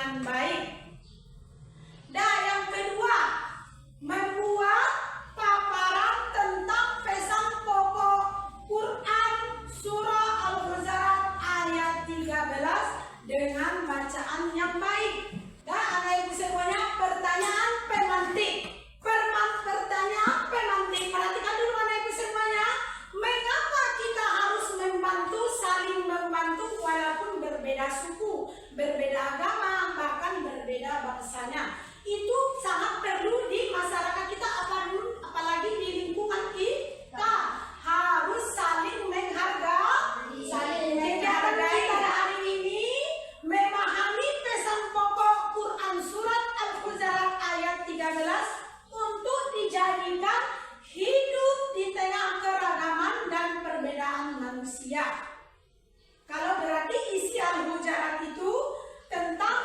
dengan baik. Dan yang kedua, membuat paparan tentang pesan pokok Quran surah Al-Hujurat ayat 13 dengan bacaan yang baik. Dan anak ibu semuanya, pertanyaan pemantik. Pertanyaan pemantik. Perhatikan dulu anak ibu semuanya, mengapa kita harus membantu, saling membantu walaupun berbeda suku, berbeda agama, bahkan berbeda bangsanya. Itu sangat perlu di masyarakat kita, apalagi di lingkungan kita. Harus saling menghargai, saling menghargai. Pada hari ini memahami pesan pokok Quran surat Al-Hujurat ayat 13 untuk dijadikan hidup di tengah keragaman dan perbedaan manusia. Kalau berarti isi Al-Hujurat itu tentang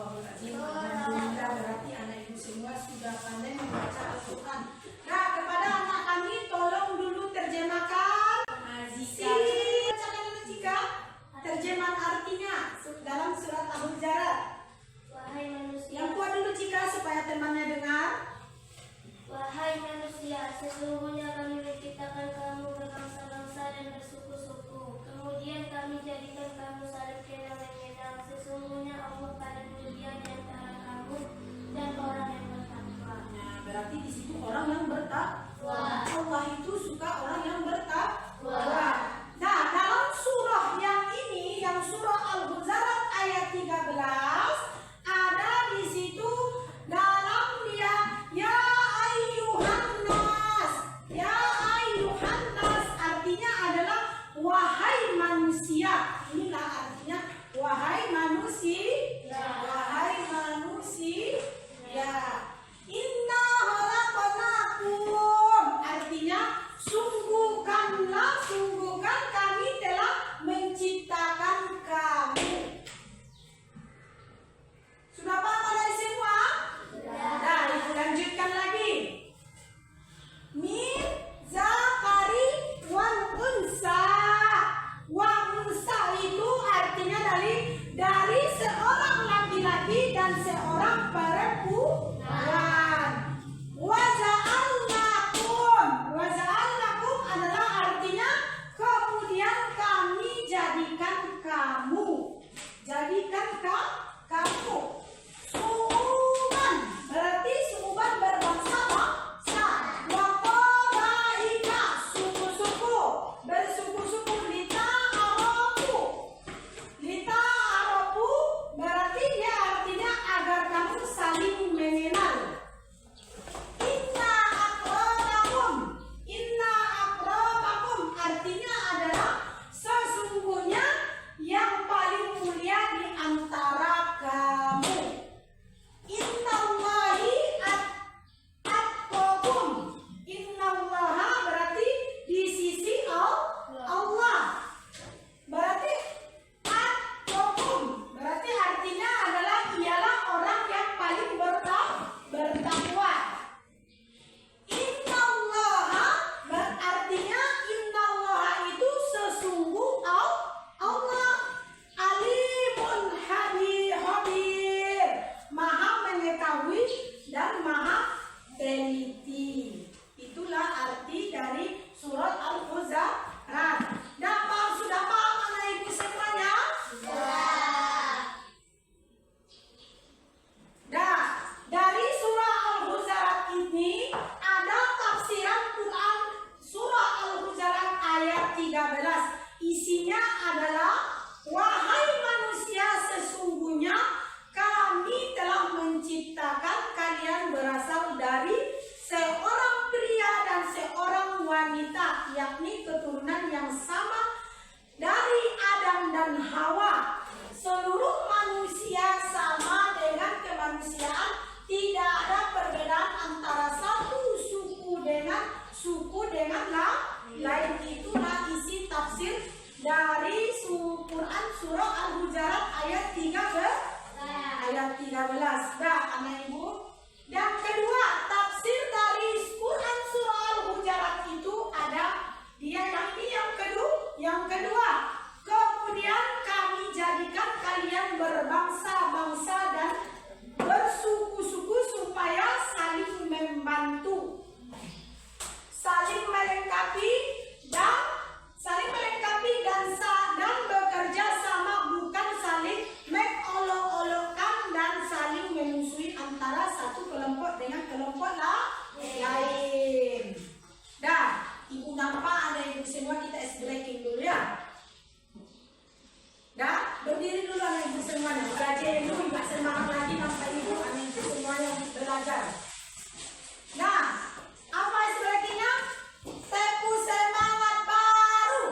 Astagfirullahaladzim. Alhamdulillah, berarti anak ibu semua sudah pandai membaca Al-Quran. Nah, kepada anak kami tolong dulu terjemahkan bacakan Jika terjemahan artinya dalam surat Al-Hujurat. Wahai manusia, Yang kuat dulu Jika supaya temannya dengar. wahai manusia, sesungguhnya kami menciptakan kamu berbangsa-bangsa dan bersuku-suku. Kemudian kami jadikan kamu saling mengenal. Sesungguhnya Allah paling mulia di antara kamu dan orang yang bertakwa. Nah, berarti di situ orang yang bertakwa. Allah itu suka orang yang bertakwa. Nah, dalam surah yang ini, yang surah Al-Hujurat ayat 13, ada di situ dalam dia ya ayyuhan nas. Ya ayyuhan nas artinya adalah wahai manusia. Inilah artinya wahai manusia. Wahai manusia. Inna khalaqnakum artinya sungguhkan kami telah menciptakan kamu. Sudah paham dari semua? Nah, ibu lanjutkan lagi. Min zakari wal unsa. Unsa itu artinya dari seorang laki-laki dan seorang perempuan. Waza'alnakum adalah artinya kemudian kami jadikan kamu. Kamu. Su'uban berarti su'uban berbangsa-bangsa. Wa qabaila suku-suku, bersuku-suku. Lita arabu berarti dia artinya agar kamu saling mengenal. Inna akramakum artinya adalah sesungguhnya yang paling mulia di antara kamu. Innallahi atqakum. Innallaha berarti di sisi Allah. Berarti atqakum berarti artinya adalah ialah orang yang paling bertakwa. Innallaha berartinya innallaha itu sesungguh Allah alimun habir, maha mengetahui dan maha teliti. Itulah arti dari surat Al-Hujurat. Sudah paham anak ibu semuanya? Nah, dari surah Al-Hujurat ini ada tafsiran Quran surah Al-Hujurat ayat 13. Isinya adalah wahai manusia sesungguhnya kami telah menciptakan kalian berasal dari seorang pria dan seorang wanita, yakni keturunan yang sama dari Adam dan Hawa. Seluruh manusia sama dengan kemanusiaan, tidak ada perbedaan antara satu suku dengan lain. Itulah isi tafsir dari Quran surah Al-Hujurat ayat 13. Nah, anak ibu. Yang kedua, tafsir dari Quran surah Al-Hujurat itu ada dia yang kedua. Kemudian kami jadikan kalian berbangsa-bangsa dan bersuku-suku supaya saling membantu, saling melengkapi dan bekerja sama, bukan saling mengolok-olokkan dan saling memusuhi antara satu kelompok dengan kelompok lain. Dah, ibu nampak ada ibu semua, kita breaking dulu ya. Dah, berdiri dulu anak ibu semuanya. Belajar dulu, ibu semangat lagi nampak ibu, anak ibu semuanya belajar. Nah, apa breakingnya? Tepu semangat baru.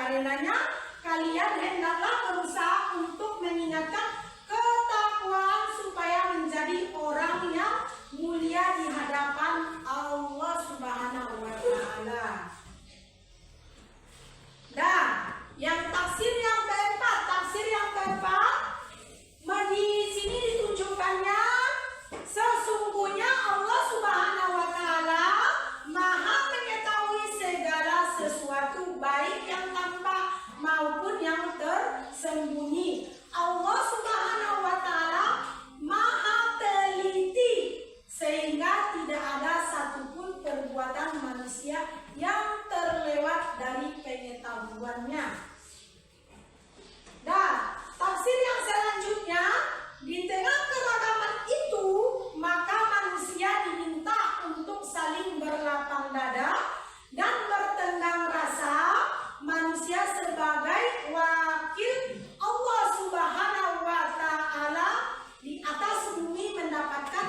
karenanya kalian hendaklah berusaha untuk mengingatkan ketakwaan supaya menjadi orang yang mulia di hadapan Allah Subhanahu wa Ta'ala. Dan yang tafsir yang keempat, di sini ditunjukkannya sesungguhnya Allah Subhanahu wa Ta'ala Maha mengetahui segala sesuatu, baik yang tampak maupun yang tersembunyi. Allah Subhanahu wa Ta'ala Maha teliti sehingga tidak ada satupun perbuatan manusia yang terlewat dari pengetahuannya. Dan tafsir yang selanjutnya, di tengah keragaman itu maka manusia diminta untuk saling berlapang dada dan bertenggang rasa. Manusia sebagai wakil Allah Subhanahu wa Ta'ala di atas bumi mendapatkan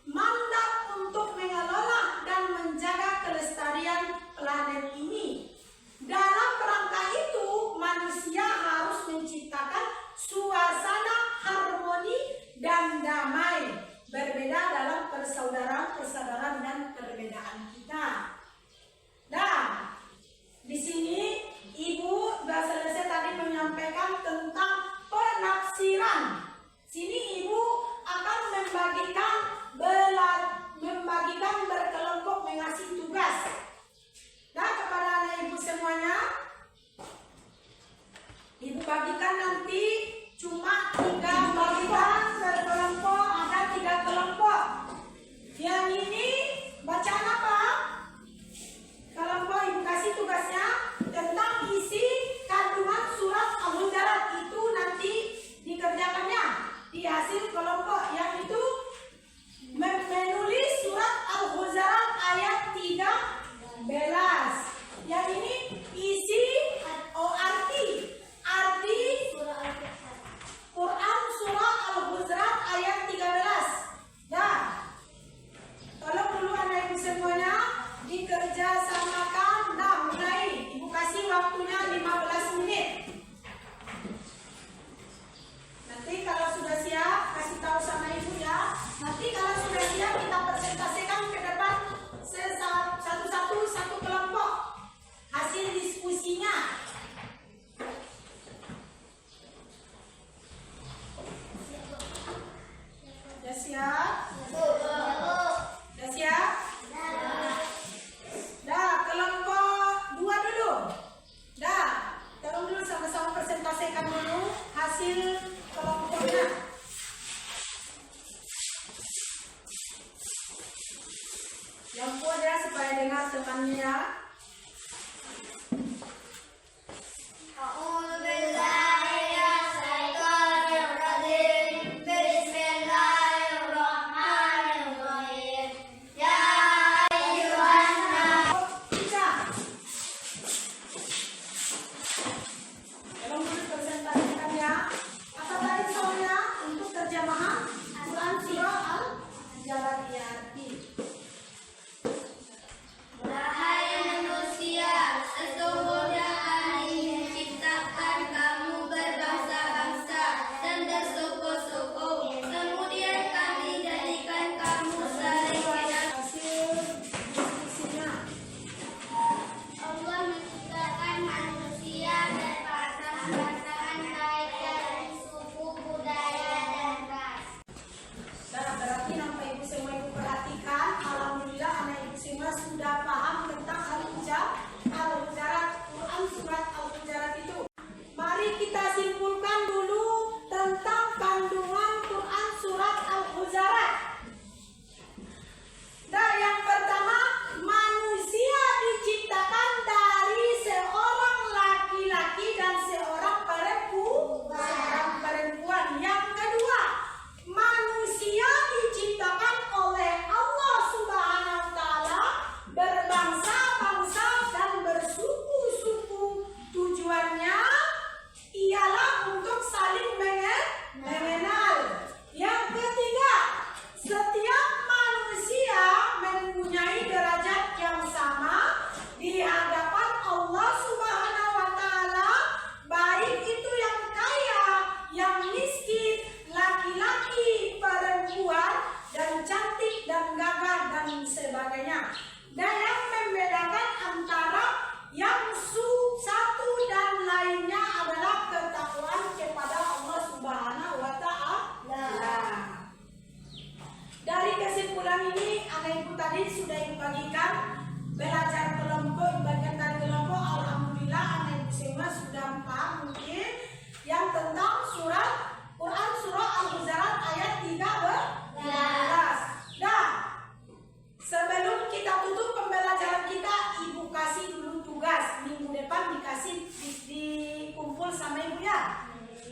mandat untuk mengelola dan menjaga kelestarian planet ini. Dalam kerangka itu, manusia harus menciptakan suasana harmoni dan damai, berbeda dalam persaudaraan dan perbedaan kita. Dan di sini Ibu sudah selesai tadi menyampaikan tentang penafsiran. Sini Ibu akan membagikan berkelompok mengasih tugas. Nah, kepada anak Ibu semuanya, Ibu bagikan nanti cuma 3 bagian berkelompok, ada 3 kelompok. Yang ini bacaan apa? Kelompok Ibu kasih tugasnya tentang isi kandungan surat Al-Hujurat, itu nanti dikerjakannya di hasil kelompok, yang itu menulis surat Al-Hujurat ayat 13. Yang ini isi arti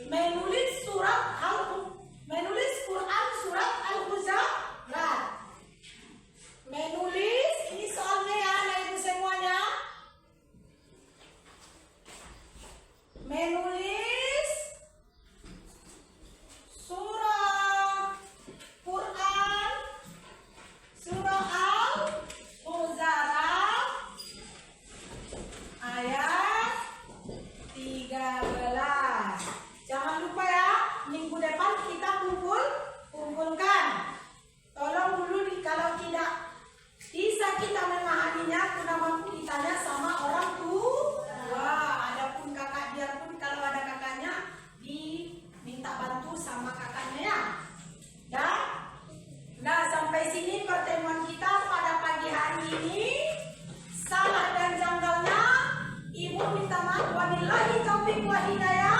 menulis Quran surat Al-Hujurat. Menulis, ini soalnya ya anak ibu semuanya. Menulis surah Quran surah Al-Hujurat ayat 13. Jangan lupa ya, minggu depan kita kumpulkan. Tolong dulu kalau tidak bisa kita memahaminya, kita mampu ditanya sama orang tua. Adapun kakak, biarpun kalau ada kakaknya diminta bantu sama kakaknya ya. Dan nah, sampai sini pertemuan kita pada pagi hari ini. Salah dan janggalnya Ibu minta maaf. Wabillahi taufiq wa hidayah.